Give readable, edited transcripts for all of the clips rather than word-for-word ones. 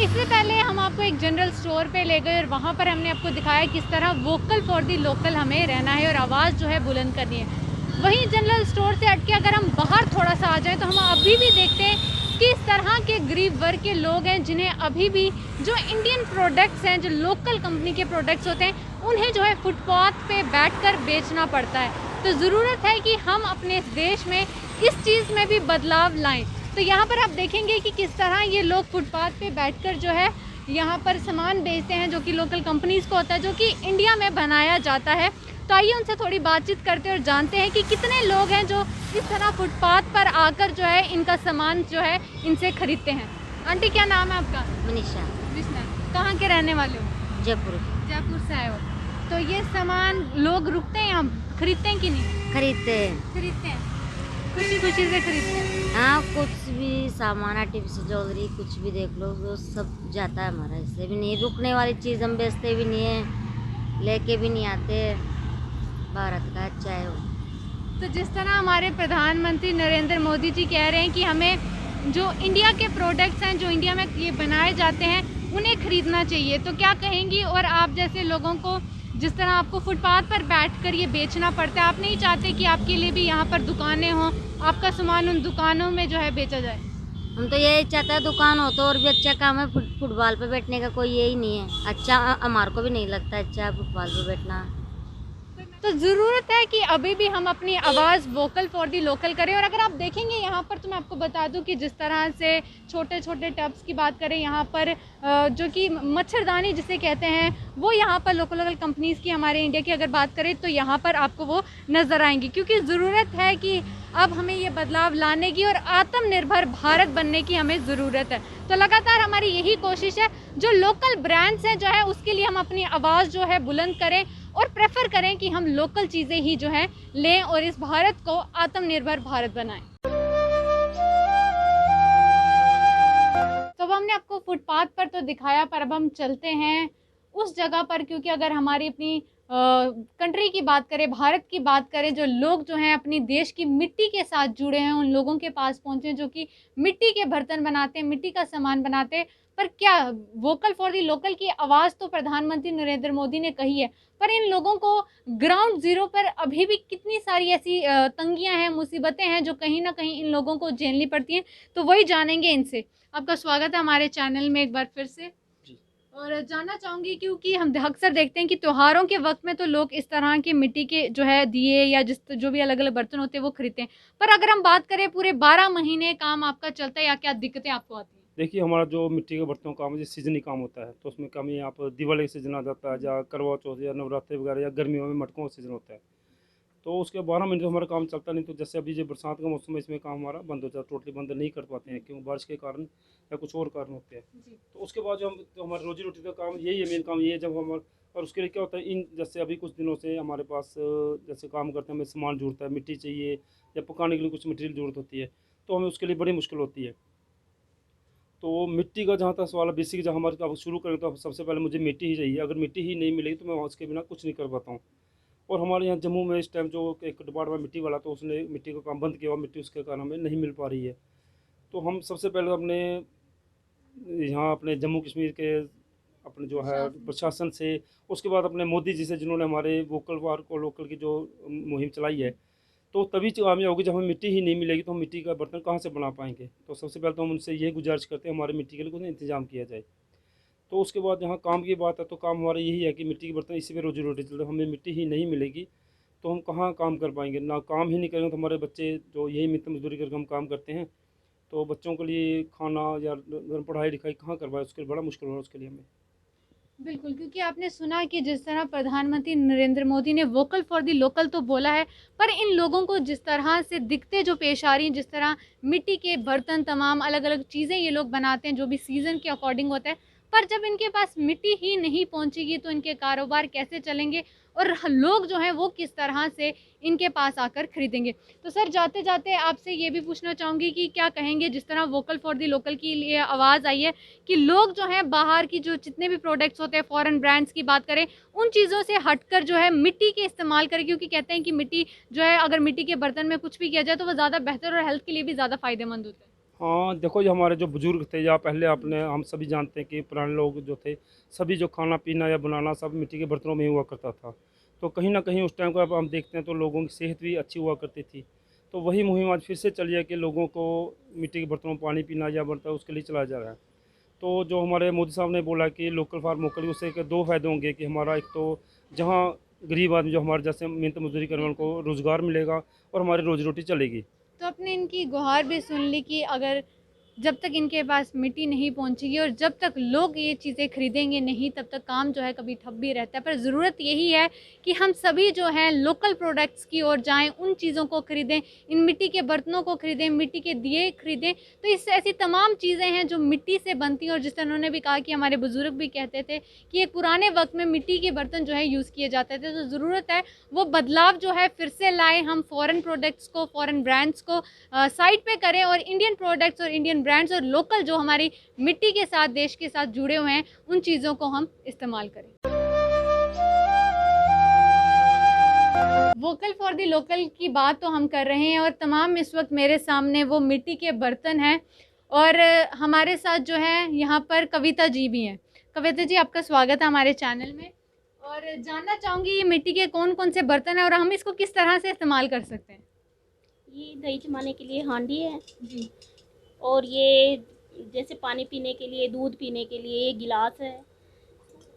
इससे पहले हम आपको एक जनरल स्टोर पे ले गए और वहाँ पर हमने आपको दिखाया किस तरह वोकल फॉर दी लोकल हमें रहना है और आवाज़ जो है बुलंद करनी है। वहीं जनरल स्टोर से हट के अगर हम बाहर थोड़ा सा आ जाएं तो हम अभी भी देखते हैं कि इस तरह के गरीब वर्ग के लोग हैं जिन्हें अभी भी जो इंडियन प्रोडक्ट्स हैं, जो लोकल कंपनी के प्रोडक्ट्स होते हैं, उन्हें जो है फुटपाथ पे बैठकर बेचना पड़ता है। तो ज़रूरत है कि हम अपने देश में इस चीज़ में भी बदलाव लाएं। तो यहाँ पर आप देखेंगे कि किस तरह ये लोग फुटपाथ पे बैठकर जो है यहाँ पर सामान बेचते हैं जो कि लोकल कंपनीज़ को होता है, जो कि इंडिया में बनाया जाता है। तो आइए उनसे थोड़ी बातचीत करते हैं और जानते हैं कि कितने लोग हैं जो इस तरह फुटपाथ पर आकर जो है इनका सामान जो है इनसे खरीदते हैं। आंटी, क्या नाम है आपका? मनीषा। कृष्णा। कहाँ के रहने वाले हो? जयपुर। जयपुर से आए हो। तो ये सामान लोग रुकते हैं यहाँ, खरीदते हैं कि नहीं? खरीदते हैं। खरीदते हैं, खुशी खुशी से खरीदते हैं। हाँ, कुछ भी सामान, आर्टिफिशियल ज्वेलरी, कुछ भी देख लो, वो सब जाता है हमारा। इससे भी नहीं, रुकने वाली चीज़ हम बेचते भी नहीं है, लेके भी नहीं आते। भारत का अच्छा है वो। तो जिस तरह हमारे प्रधानमंत्री नरेंद्र मोदी जी कह रहे हैं कि हमें जो इंडिया के प्रोडक्ट्स हैं, जो इंडिया में ये बनाए जाते हैं, उन्हें खरीदना चाहिए, तो क्या कहेंगी? और आप जैसे लोगों को, जिस तरह आपको फुटपाथ पर बैठकर ये बेचना पड़ता है, आप नहीं चाहते कि आपके लिए भी यहाँ पर दुकानें हों, आपका सामान उन दुकानों में जो है बेचा जाए? हम तो यही चाहते हैं दुकान हो तो और भी अच्छा काम है। फुटबॉल पे बैठने का कोई यही नहीं है। अच्छा हमारे को भी नहीं लगता अच्छा फुटबॉल पे बैठना। तो ज़रूरत है कि अभी भी हम अपनी आवाज़ वोकल फॉर दी लोकल करें। और अगर आप देखेंगे यहाँ पर, तो मैं आपको बता दूँ कि जिस तरह से छोटे छोटे टब्स की बात करें यहाँ पर, जो कि मच्छरदानी जिसे कहते हैं, वो यहाँ पर लोकल कंपनीज़ की, हमारे इंडिया की अगर बात करें तो यहाँ पर आपको वो नज़र आएंगी। क्योंकि ज़रूरत है कि अब हमें ये बदलाव लाने की और आत्मनिर्भर भारत बनने की हमें ज़रूरत है। तो लगातार हमारी यही कोशिश है, जो लोकल ब्रांड्स हैं जो है उसके लिए हम अपनी आवाज़ जो है बुलंद करें और प्रेफर करें कि हम लोकल चीज़ें ही जो हैं लें और इस भारत को आत्मनिर्भर भारत बनाएं। तो अब हमने आपको फुटपाथ पर तो दिखाया, पर अब हम चलते हैं उस जगह पर, क्योंकि अगर हमारी अपनी कंट्री की बात करें, भारत की बात करें, जो लोग जो हैं अपनी देश की मिट्टी के साथ जुड़े हैं, उन लोगों के पास पहुँचे जो कि मिट्टी के बर्तन बनाते हैं, मिट्टी का सामान बनाते हैं। पर क्या वोकल फॉर दी लोकल की आवाज़ तो प्रधानमंत्री नरेंद्र मोदी ने कही है, पर इन लोगों को ग्राउंड ज़ीरो पर अभी भी कितनी सारी ऐसी तंगियाँ हैं, मुसीबतें हैं जो कहीं ना कहीं इन लोगों को झेलनी पड़ती हैं। तो वही जानेंगे इनसे। आपका स्वागत है हमारे चैनल में एक बार फिर से। और जानना चाहूँगी, क्योंकि हम अक्सर देखते हैं कि त्योहारों के वक्त में तो लोग इस तरह के मिट्टी के जो है दिए या जो भी अलग अलग बर्तन होते हैं वो खरीदते हैं, पर अगर हम बात करें पूरे 12 महीने काम आपका चलता है या क्या दिक्कतें आपको आती हैं? देखिए, हमारा जो मिट्टी के बर्तनों का काम है, सीजनी काम होता है, तो उसमें कमी आप दिवाली का सीजन आ जाता है, या करवा चौथ या नवरात्रि वगैरह, या गर्मियों में मटकों का सीजन होता है, तो उसके 12 महीने तो हमारा काम चलता नहीं। तो जैसे अभी जो बरसात का मौसम है, इसमें काम हमारा बंद हो जाता है, टोटली बंद नहीं कर पाते हैं, क्योंकि बारिश के कारण या कुछ और कारण होते हैं। तो उसके बाद जो हम, तो हमारे रोजी रोटी का काम यही है, मेन काम ये है। जब हमारे, और उसके लिए क्या होता है, इन जैसे अभी कुछ दिनों से हमारे पास जैसे काम करते हैं, हमें सामान जरूरत है, मिट्टी चाहिए या पकाने के लिए कुछ मटेरियल जरूरत होती है, तो हमें उसके लिए बड़ी मुश्किल होती है। तो मिट्टी का जहाँ तक सवाल है, बेसिक जहाँ हमारे अब शुरू करें तो सबसे पहले मुझे मिट्टी ही चाहिए। अगर मिट्टी ही नहीं मिलेगी तो मैं उसके बिना कुछ नहीं कर पाता हूँ। और हमारे यहाँ जम्मू में इस टाइम जो एक डिपार्टमेंट मिट्टी वाला, तो उसने मिट्टी का काम बंद किया हुआ, मिट्टी उसके कारण हमें नहीं मिल पा रही है। तो हम सबसे पहले अपने यहाँ अपने जम्मू कश्मीर के अपने जो है प्रशासन से, उसके बाद अपने मोदी जी से, जिन्होंने हमारे वोकल फॉर को लोकल की जो मुहिम चलाई है, तो तभी कामयाब होगी। जब हमें मिट्टी ही नहीं मिलेगी तो हम मिट्टी का बर्तन कहाँ से बना पाएंगे। तो सबसे पहले तो हम उनसे यही गुजारिश करते हैं, हमारे मिट्टी के लिए कुछ इंतजाम किया जाए। तो उसके बाद यहाँ काम की बात है, तो काम हमारा यही है कि मिट्टी के बर्तन, इसी पे रोजी रोटी चलते। हमें मिट्टी ही नहीं मिलेगी तो हम कहाँ काम कर पाएंगे। ना काम ही नहीं करेंगे तो हमारे बच्चे जो यही मित्त मजदूरी करके हम काम करते हैं, तो बच्चों के लिए खाना या पढ़ाई लिखाई कहाँ करवाए, उसके लिए बड़ा मुश्किल हो रहा है उसके लिए हमें। बिल्कुल, क्योंकि आपने सुना कि जिस तरह प्रधानमंत्री नरेंद्र मोदी ने वोकल फॉर दी लोकल तो बोला है, पर इन लोगों को जिस तरह से दिक्कतें जो पेश आ रही हैं, जिस तरह मिट्टी के बर्तन, तमाम अलग अलग चीज़ें ये लोग बनाते हैं जो भी सीज़न के अकॉर्डिंग होता है, पर जब इनके पास मिट्टी ही नहीं पहुंचेगी तो इनके कारोबार कैसे चलेंगे और लोग जो हैं वो किस तरह से इनके पास आकर खरीदेंगे। तो सर, जाते जाते आपसे ये भी पूछना चाहूँगी कि क्या कहेंगे, जिस तरह वोकल फॉर दी लोकल की लिए आवाज़ आई है कि लोग जो हैं बाहर की जो जितने भी प्रोडक्ट्स होते हैं, फॉरेन ब्रांड्स की बात करें, उन चीज़ों से हटकर जो है मिट्टी के इस्तेमाल करें, क्योंकि कहते हैं कि मिट्टी जो है, अगर मिट्टी के बर्तन में कुछ भी किया जाए तो वो ज़्यादा बेहतर और हेल्थ के लिए भी ज़्यादा फ़ायदेमंद होता है। हाँ देखो, ये हमारे जो बुजुर्ग थे या पहले आपने हम सभी जानते हैं कि पुराने लोग जो थे सभी जो खाना पीना या बनाना सब मिट्टी के बर्तनों में ही हुआ करता था। तो कहीं ना कहीं उस टाइम को अब हम देखते हैं तो लोगों की सेहत भी अच्छी हुआ करती थी। तो वही मुहिम आज फिर से चली है कि लोगों को मिट्टी के बर्तनों में पानी पीना या बनता है उसके लिए चलाया जा रहा है। तो जो हमारे मोदी साहब ने बोला कि लोकल फॉर वोकल, उससे के दो फायदे होंगे कि हमारा एक तो जहाँ गरीब आदमी जो हमारे जैसे मेहनत मजदूरी करने वालों को रोज़गार मिलेगा और हमारी रोजी रोटी चलेगी। तो आपने इनकी गुहार भी सुन ली कि अगर जब तक इनके पास मिट्टी नहीं पहुंचेगी और जब तक लोग ये चीज़ें खरीदेंगे नहीं, तब तक काम जो है कभी ठप भी रहता है। पर ज़रूरत यही है कि हम सभी जो हैं लोकल प्रोडक्ट्स की ओर जाएं, उन चीज़ों को खरीदें, इन मिट्टी के बर्तनों को खरीदें, मिट्टी के दिए खरीदें। तो इससे ऐसी तमाम चीज़ें हैं जो मिट्टी से बनती हैं। और जिस तरह उन्होंने भी कहा कि हमारे बुज़ुर्ग भी कहते थे कि एक पुराने वक्त में मिट्टी के बर्तन जो है यूज़ किए जाते थे। तो ज़रूरत है वो बदलाव जो है फिर से लाएँ, हम फ़ॉरेन प्रोडक्ट्स को, फ़ॉरेन ब्रांड्स को साइड पे करें और इंडियन प्रोडक्ट्स और इंडियन ब्रांड्स और लोकल जो हमारी मिट्टी के साथ, देश के साथ जुड़े हुए हैं, उन चीज़ों को हम इस्तेमाल करें। वोकल फॉर द लोकल की बात तो हम कर रहे हैं और तमाम इस वक्त मेरे सामने वो मिट्टी के बर्तन हैं और हमारे साथ जो है यहाँ पर कविता जी भी हैं। कविता जी, आपका स्वागत है हमारे चैनल में और जानना चाहूँगी ये मिट्टी के कौन कौन से बर्तन हैं और हम इसको किस तरह से इस्तेमाल कर सकते हैं। ये दही जमाने के लिए हांडी है जी, और ये जैसे पानी पीने के लिए, दूध पीने के लिए ये गिलास है।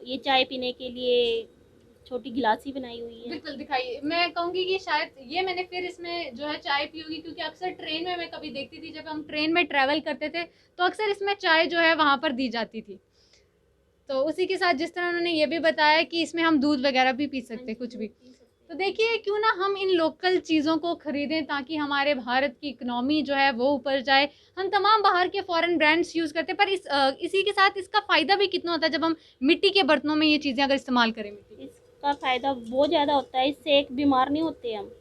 ये चाय पीने के लिए छोटी गिलासी बनाई हुई है। बिल्कुल दिखाइए। मैं कहूँगी कि शायद ये मैंने फिर इसमें जो है चाय पी होगी, क्योंकि अक्सर ट्रेन में मैं कभी देखती थी, जब हम ट्रेन में ट्रैवल करते थे तो अक्सर इसमें चाय जो है वहाँ पर दी जाती थी। तो उसी के साथ जिस तरह उन्होंने ये भी बताया कि इसमें हम दूध वगैरह भी पी सकते हैं, कुछ भी। तो देखिए, क्यों ना हम इन लोकल चीज़ों को खरीदें ताकि हमारे भारत की इकोनॉमी जो है वो ऊपर जाए। हम तमाम बाहर के फॉरेन ब्रांड्स यूज़ करते हैं, पर इसी के साथ इसका फ़ायदा भी कितना होता है जब हम मिट्टी के बर्तनों में ये चीज़ें अगर इस्तेमाल करें। मिट्टी इसका फ़ायदा बहुत ज़्यादा होता है। इससे एक बीमार नहीं होते हम।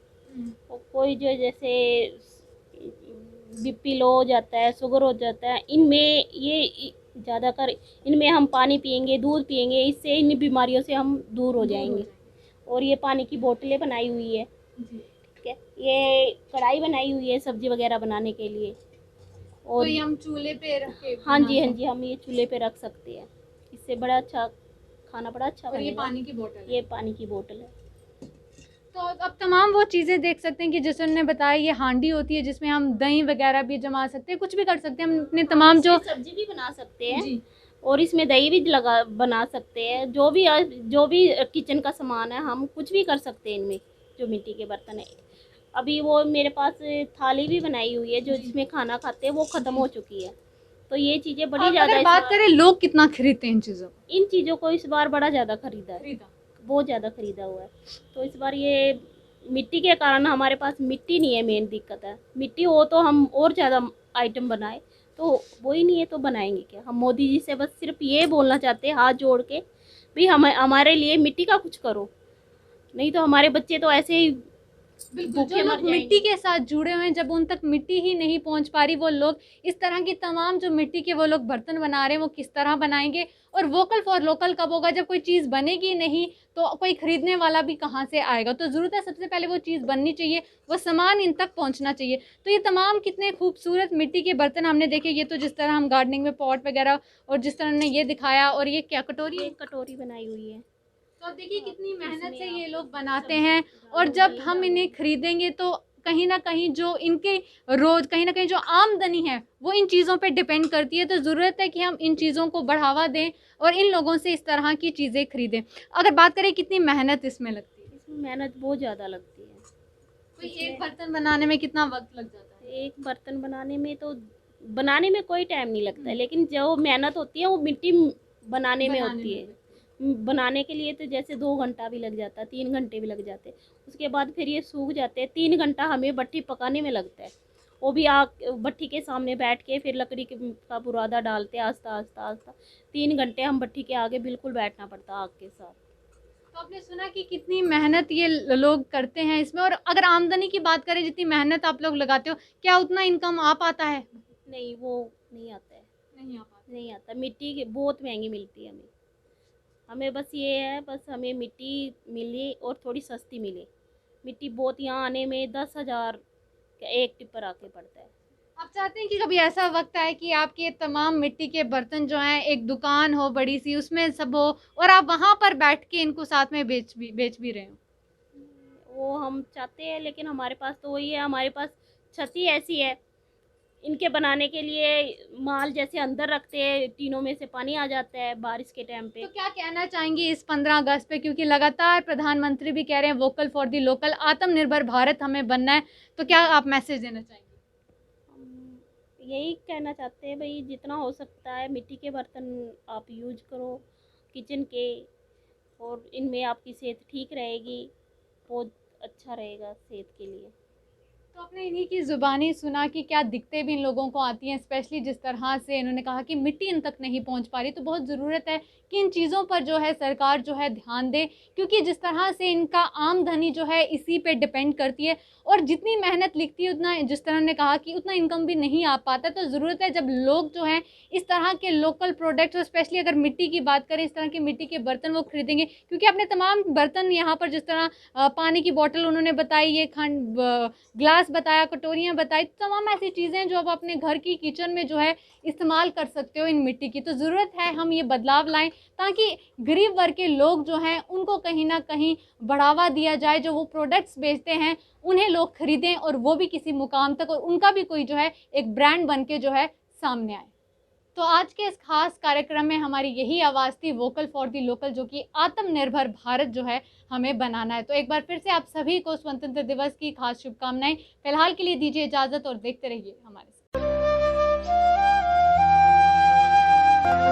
और कोई जो जैसे बीपी लो हो जाता है, शुगर हो जाता है, इनमें ये ज़्यादातर इनमें हम पानी पिएंगे, दूध पिएंगे, इससे इन बीमारियों से हम दूर हो जाएंगे। और ये पानी की बोतलें बनाई हुई है, ठीक है। ये कढ़ाई बनाई हुई है सब्जी वगैरह बनाने के लिए। और तो ये हम चूल्हे पे रख के हाँ जी, हाँ जी, हम ये चूल्हे पे रख सकते हैं। इससे बड़ा अच्छा खाना बड़ा अच्छा और ये बनेगा। पानी की बोतल है। ये पानी की बोतल है। तो अब तमाम वो चीज़ें देख सकते हैं कि जैसे उन्होंने बताया, ये हांडी होती है जिसमें हम दही वगैरह भी जमा सकते हैं, कुछ भी कर सकते हैं हम अपने तमाम जो इसमें सब्जी भी बना सकते हैं जी। और इसमें दही भी लगा बना सकते हैं। जो भी किचन का सामान है हम कुछ भी कर सकते हैं इनमें, जो मिट्टी के बर्तन है। अभी वो मेरे पास थाली भी बनाई हुई है जो जिसमें खाना खाते हैं, वो ख़त्म हो चुकी है। तो ये चीज़ें बड़ी अब ज़्यादा अगर बात करें लोग कितना खरीदते हैं इन चीज़ों को, इन चीज़ों को इस बार बड़ा ज़्यादा खरीदा है, खरीदा बहुत ज़्यादा खरीदा हुआ है। तो इस बार ये मिट्टी के कारण हमारे पास मिट्टी नहीं है, मेन दिक्कत है। मिट्टी हो तो हम और ज़्यादा आइटम बनाए, तो वो ही नहीं है तो बनाएंगे क्या। हम मोदी जी से बस सिर्फ ये बोलना चाहते हैं हाथ जोड़ के, भाई हमारे लिए मिट्टी का कुछ करो, नहीं तो हमारे बच्चे तो ऐसे ही बिल्कुल। जो भूखे मर लोग मिट्टी जाएंगे। के साथ जुड़े हुए हैं, जब उन तक मिट्टी ही नहीं पहुंच पा रही, वो लोग इस तरह की तमाम जो मिट्टी के वो लोग बर्तन बना रहे हैं वो किस तरह बनाएंगे। और वोकल फॉर लोकल कब होगा, जब कोई चीज़ बनेगी नहीं तो कोई खरीदने वाला भी कहाँ से आएगा। तो ज़रूरत है सबसे पहले वो चीज़ बननी चाहिए, वो सामान इन तक पहुँचना चाहिए। तो ये तमाम कितने खूबसूरत मिट्टी के बर्तन हमने देखे। ये तो जिस तरह हम गार्डनिंग में पॉट वगैरह, और जिस तरह ने ये दिखाया, और ये क्या कटोरी एक कटोरी बनाई हुई है। तो अब देखिए कितनी मेहनत से इसमें ये आप लोग बनाते हैं। और जब हम इन्हें खरीदेंगे तो कहीं ना कहीं जो इनके रोज कहीं ना कहीं जो आमदनी है वो इन चीज़ों पे डिपेंड करती है। तो ज़रूरत है कि हम इन चीज़ों को बढ़ावा दें और इन लोगों से इस तरह की चीज़ें खरीदें। अगर बात करें कितनी मेहनत इसमें लगती है, इसमें मेहनत बहुत ज़्यादा लगती है। कोई एक बर्तन बनाने में कितना वक्त लग जाता है? एक बर्तन बनाने में तो बनाने में कोई टाइम नहीं लगता है, लेकिन जो मेहनत होती है वो मिट्टी बनाने में होती है। बनाने के लिए तो जैसे 2 घंटा भी लग जाता है, 3 घंटे भी लग जाते हैं। उसके बाद फिर ये सूख जाते हैं। 3 घंटा हमें भट्टी पकाने में लगता है, वो भी आग भट्टी के सामने बैठ के फिर लकड़ी का बुरादा डालते हैं आस्ता आस्ता आस्ता। 3 घंटे हम भट्टी के आगे बिल्कुल बैठना पड़ता है आग के साथ। तो आपने सुना कि कितनी मेहनत ये लोग करते हैं इसमें। और अगर आमदनी की बात करें, जितनी मेहनत आप लोग लगाते हो, क्या उतना इनकम आ पाता है? नहीं, वो नहीं आता है, नहीं आ पाता। नहीं आता। मिट्टी की बहुत महंगी मिलती है हमें बस ये है, बस हमें मिट्टी मिले और थोड़ी सस्ती मिले। मिट्टी बहुत यहाँ आने में 10,000 का एक टिप्पर आके पड़ता है। आप चाहते हैं कि कभी ऐसा वक्त आए कि आपके ये तमाम मिट्टी के बर्तन जो हैं एक दुकान हो बड़ी सी, उसमें सब हो और आप वहाँ पर बैठ के इनको साथ में बेच भी रहे हो? वो हम चाहते हैं, लेकिन हमारे पास तो वही है, हमारे पास छत ही ऐसी है। इनके बनाने के लिए माल जैसे अंदर रखते हैं, टीनों में से पानी आ जाता है बारिश के टाइम पे। तो क्या कहना चाहेंगी इस 15 अगस्त पे, क्योंकि लगातार प्रधानमंत्री भी कह रहे हैं वोकल फॉर दी लोकल, आत्मनिर्भर भारत हमें बनना है, तो क्या आप मैसेज देना चाहेंगे? हम यही कहना चाहते हैं भाई, जितना हो सकता है मिट्टी के बर्तन आप यूज करो किचन के, और इनमें आपकी सेहत ठीक रहेगी, बहुत अच्छा रहेगा सेहत के लिए। तो आपने इन्हीं की ज़ुबानी सुना कि क्या दिक्कतें भी इन लोगों को आती हैं, स्पेशली जिस तरह से इन्होंने कहा कि मिट्टी इन तक नहीं पहुंच पा रही। तो बहुत ज़रूरत है कि इन चीज़ों पर जो है सरकार जो है ध्यान दे, क्योंकि जिस तरह से इनका आमदनी जो है इसी पे डिपेंड करती है, और जितनी मेहनत लिखती है उतना, जिस तरह ने कहा कि उतना इनकम भी नहीं आ पाता। तो ज़रूरत है जब लोग जो हैं इस तरह के लोकल प्रोडक्ट्स, और स्पेशली अगर मिट्टी की बात करें, इस तरह के मिट्टी के बर्तन वो खरीदेंगे, क्योंकि आपने तमाम बर्तन यहाँ पर जिस तरह पानी की बॉटल उन्होंने बताई, ये ग्लास बताया, कटोरियाँ बताई, तमाम ऐसी चीज़ें जो आप अपने घर की किचन में जो है इस्तेमाल कर सकते हो इन मिट्टी की। तो ज़रूरत है हम ये बदलाव लाएं, ताकि गरीब वर्ग के लोग जो हैं उनको कहीं ना कहीं बढ़ावा दिया जाए, जो वो प्रोडक्ट्स बेचते हैं उन्हें लोग खरीदें, और वो भी किसी मुकाम तक, और उनका भी कोई जो है एक ब्रांड बन के जो है सामने आए। तो आज के इस खास कार्यक्रम में हमारी यही आवाज़ थी, वोकल फॉर दी लोकल, जो कि आत्मनिर्भर भारत जो है हमें बनाना है। तो एक बार फिर से आप सभी को स्वतंत्रता दिवस की खास शुभकामनाएं। फिलहाल के लिए दीजिए इजाज़त और देखते रहिए हमारे साथ।